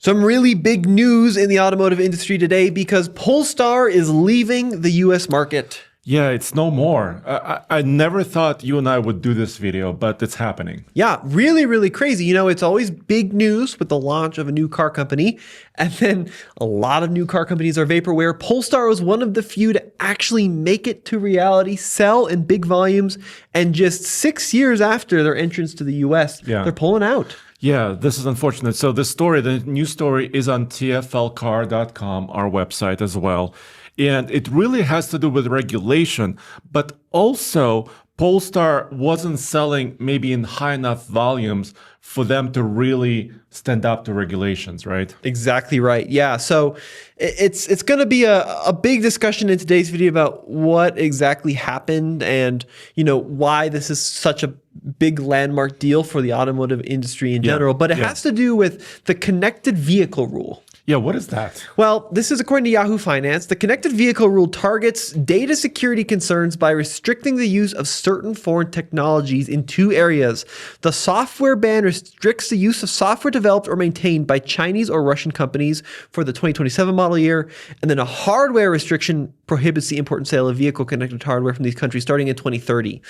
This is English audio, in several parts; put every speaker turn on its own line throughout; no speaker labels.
Some really big news in the automotive industry today because Polestar is leaving the US market.
Yeah, it's no more. I never thought you and I would do this video, but it's happening.
Yeah, really, really crazy. You know, it's always big news with the launch of a new car company. And then a lot of new car companies are vaporware. Polestar was one of the few to actually make it to reality, sell in big volumes. And just 6 years after their entrance to the US, they're pulling out.
Yeah, this is unfortunate. So the news story is on TFLcar.com, our website as well. And it really has to do with regulation, but also Polestar wasn't selling maybe in high enough volumes for them to really stand up to regulations, right?
Exactly right. Yeah. So it's going to be a big discussion in today's video about what exactly happened and, you know, why this is such a big landmark deal for the automotive industry in general. But it has to do with the connected vehicle rule.
Yeah, what is that?
Well, this is according to Yahoo Finance. The connected vehicle rule targets data security concerns by restricting the use of certain foreign technologies in two areas. The software ban restricts the use of software developed or maintained by Chinese or Russian companies for the 2027 model year. And then a hardware restriction prohibits the import and sale of vehicle connected hardware from these countries starting in 2030.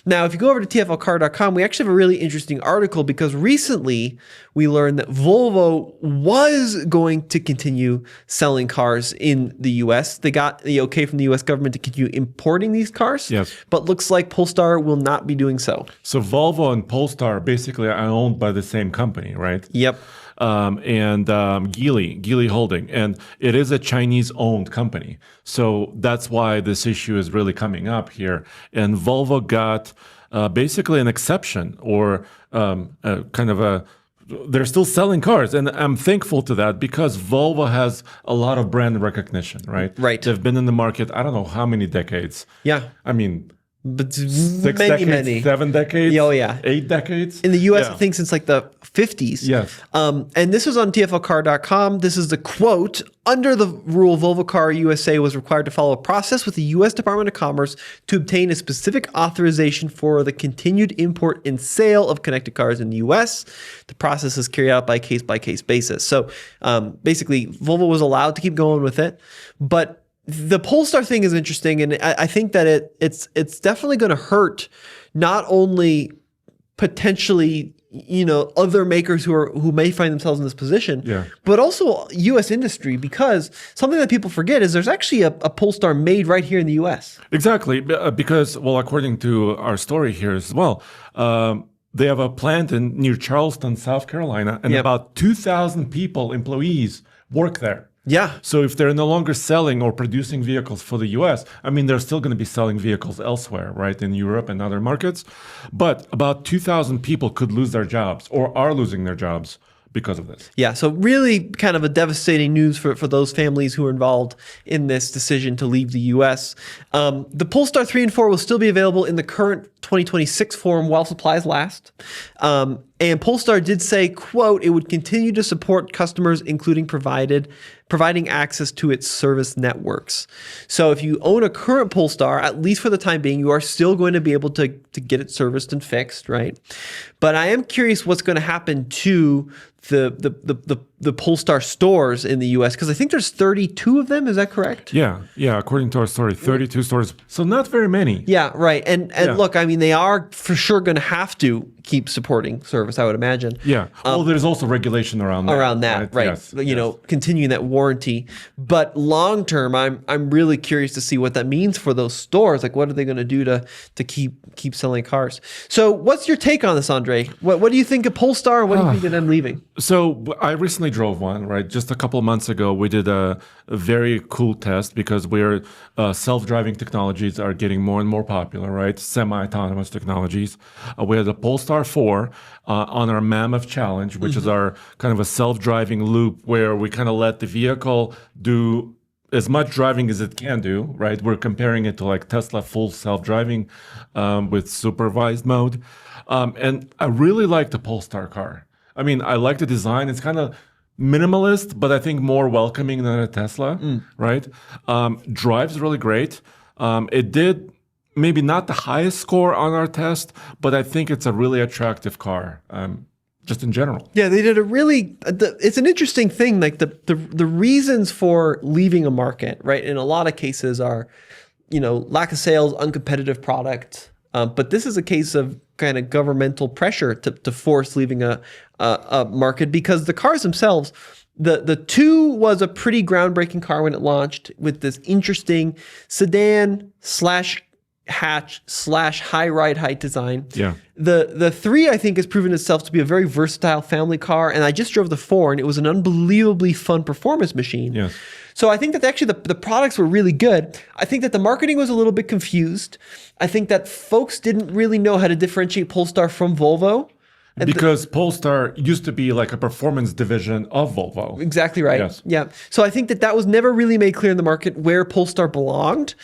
Now, if you go over to TFLcar.com, we actually have a really interesting article because recently we learned that Volvo was going to continue selling cars in the US. They got the okay from the US government to continue importing these cars, but looks like Polestar will not be doing so.
So Volvo and Polestar basically are owned by the same company, right?
Yep.
Geely Holding, and it is a Chinese-owned company. So that's why this issue is really coming up here. And Volvo got basically an exception or they're still selling cars. And I'm thankful to that because Volvo has a lot of brand recognition, right?
Right.
They've been in the market, I don't know how many decades.
Yeah.
I mean,
but
6 decades,
many.
7 decades,
Oh, yeah.
8 decades.
In the US, I think since like the 50s.
Yes.
And this was on TFLcar.com. This is the quote. Under the rule, Volvo Car USA was required to follow a process with the U.S. Department of Commerce to obtain a specific authorization for the continued import and sale of connected cars in the U.S. The process is carried out by a case-by-case basis. So basically, Volvo was allowed to keep going with it, but the Polestar thing is interesting, and I think that it's definitely going to hurt not only potentially, you know, other makers who may find themselves in this position, but also U.S. industry, because something that people forget is there's actually a Polestar made right here in the U.S.
Exactly, because, well, according to our story here as well, they have a plant near Charleston, South Carolina, and about 2,000 employees work there.
Yeah.
So if they're no longer selling or producing vehicles for the US, I mean, they're still going to be selling vehicles elsewhere, right, in Europe and other markets. But about 2,000 people could lose their jobs or are losing their jobs because of this.
Yeah, so really kind of a devastating news for those families who are involved in this decision to leave the U.S. The Polestar 3 and 4 will still be available in the current 2026 form while supplies last. And Polestar did say, quote, it would continue to support customers, including providing access to its service networks. So if you own a current Polestar, at least for the time being, you are still going to be able to get it serviced and fixed, right? But I am curious what's going to happen to the Polestar stores in the US, because I think there's 32 of them. Is that correct?
Yeah. According to our story, 32 stores. So not very many.
Yeah, right. And look, I mean, they are for sure going to have to keep supporting service, I would imagine.
Yeah. Well, there's also regulation around that.
Right.
Yes.
You know, continuing that warranty. But long term, I'm really curious to see what that means for those stores. Like, what are they going to do to keep selling cars? So what's your take on this, Andre? What do you think of Polestar, and what do you think of them leaving?
So I recently drove one, right? Just a couple of months ago, we did a very cool test because self-driving technologies are getting more and more popular, right? Semi-autonomous technologies. We had a Polestar 4 on our Mammoth Challenge, which is our kind of a self-driving loop where we kind of let the vehicle do as much driving as it can do, right? We're comparing it to like Tesla full self-driving with supervised mode. And I really like the Polestar car. I mean, I like the design. It's kind of minimalist, but I think more welcoming than a Tesla, right? Drives really great. It did maybe not the highest score on our test, but I think it's a really attractive car. just in general.
Yeah, they did a really. It's an interesting thing. Like the reasons for leaving a market, right? In a lot of cases are, lack of sales, uncompetitive product. But this is a case of kind of governmental pressure to force leaving a market, because the cars themselves. The 2 was a pretty groundbreaking car when it launched, with this interesting sedan / hatch / high ride height design.
Yeah.
The 3, I think, has proven itself to be a very versatile family car, and I just drove the 4, and it was an unbelievably fun performance machine.
Yes.
So I think that actually the products were really good. I think that the marketing was a little bit confused. I think that folks didn't really know how to differentiate Polestar from Volvo.
Because Polestar used to be like a performance division of Volvo.
Exactly right.
Yes.
Yeah. So I think that was never really made clear in the market where Polestar belonged.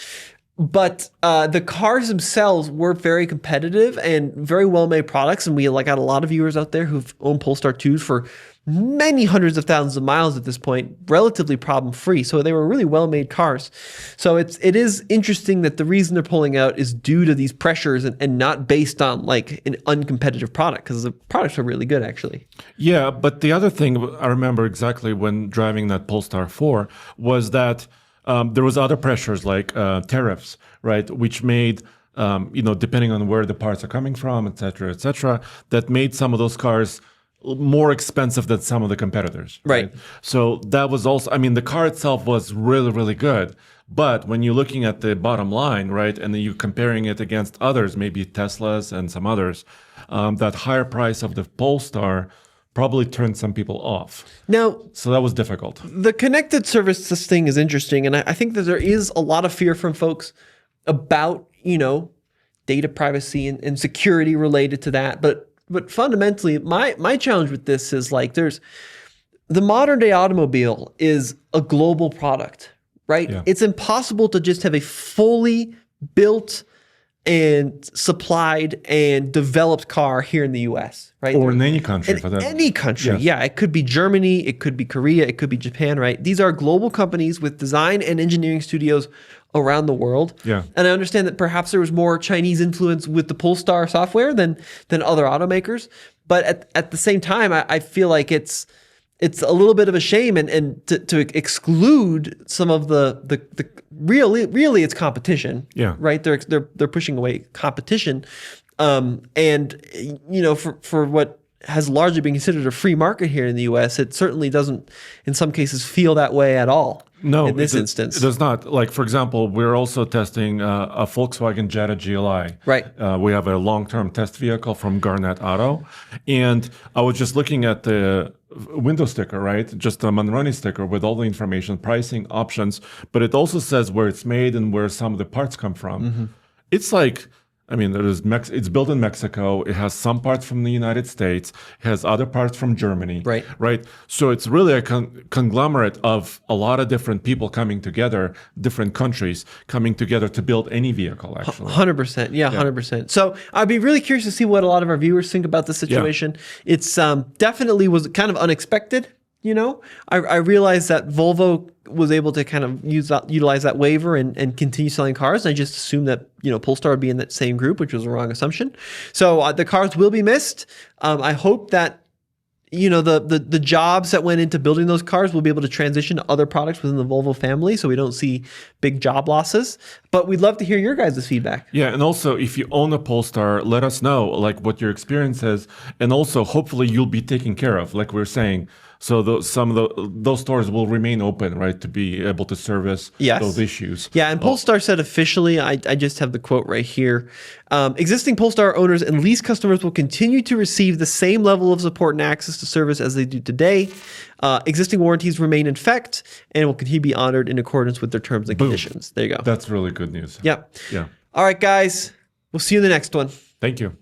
But the cars themselves were very competitive and very well-made products. And we got a lot of viewers out there who've owned Polestar 2s for many hundreds of thousands of miles at this point, relatively problem-free. So they were really well-made cars. So it is interesting that the reason they're pulling out is due to these pressures and not based on an uncompetitive product, because the products are really good, actually.
Yeah, but the other thing I remember exactly when driving that Polestar 4 was that there was other pressures like tariffs, right, which made depending on where the parts are coming from, et cetera, that made some of those cars more expensive than some of the competitors.
Right.
So that was also, the car itself was really, really good. But when you're looking at the bottom line, right, and then you're comparing it against others, maybe Teslas and some others, that higher price of the Polestar probably turned some people off.
Now,
so that was difficult.
The connected services thing is interesting, and I think that there is a lot of fear from folks about, data privacy and security related to that. But fundamentally, my challenge with this is there's the modern day automobile is a global product, right?
Yeah.
It's impossible to just have a fully built and supplied and developed car here in the US, right?
Or in any country for that.
Any country,
Yes.
yeah. It could be Germany, it could be Korea, it could be Japan, right? These are global companies with design and engineering studios around the world.
Yeah.
And I understand that perhaps there was more Chinese influence with the Polestar software than other automakers. But at the same time, I feel like it's a little bit of a shame and to exclude some of the really it's competition.
Yeah.
Right. They're pushing away competition. And for what has largely been considered a free market here in the US, it certainly doesn't in some cases feel that way at all.
No,
in this instance.
It does not. Like, for example, we're also testing a Volkswagen Jetta GLI.
Right.
We have a long-term test vehicle from Garnet Auto. And I was just looking at the window sticker, right? Just a Monroney sticker with all the information, pricing, options. But it also says where it's made and where some of the parts come from. Mm-hmm. It's like... it's built in Mexico. It has some parts from the United States. It has other parts from Germany. Right. So it's really a conglomerate of a lot of different people coming together, different countries coming together to build any vehicle, actually.
100%. Yeah, 100%. So I'd be really curious to see what a lot of our viewers think about the situation. Yeah. It's definitely was kind of unexpected. I realized that Volvo was able to kind of utilize that waiver and continue selling cars. And I just assumed that, Polestar would be in that same group, which was a wrong assumption. So the cars will be missed. I hope that, the jobs that went into building those cars will be able to transition to other products within the Volvo family so we don't see big job losses. But we'd love to hear your guys' feedback.
Yeah, and also if you own a Polestar, let us know what your experience is. And also hopefully you'll be taken care of, like we're saying. So those stores will remain open, right, to be able to service those issues.
Yeah, and Polestar said officially, I just have the quote right here, existing Polestar owners and lease customers will continue to receive the same level of support and access to service as they do today. Existing warranties remain in effect and will continue to be honored in accordance with their terms and conditions. There you go.
That's really good news.
Yeah.
Yeah.
All right, guys. We'll see you in the next one.
Thank you.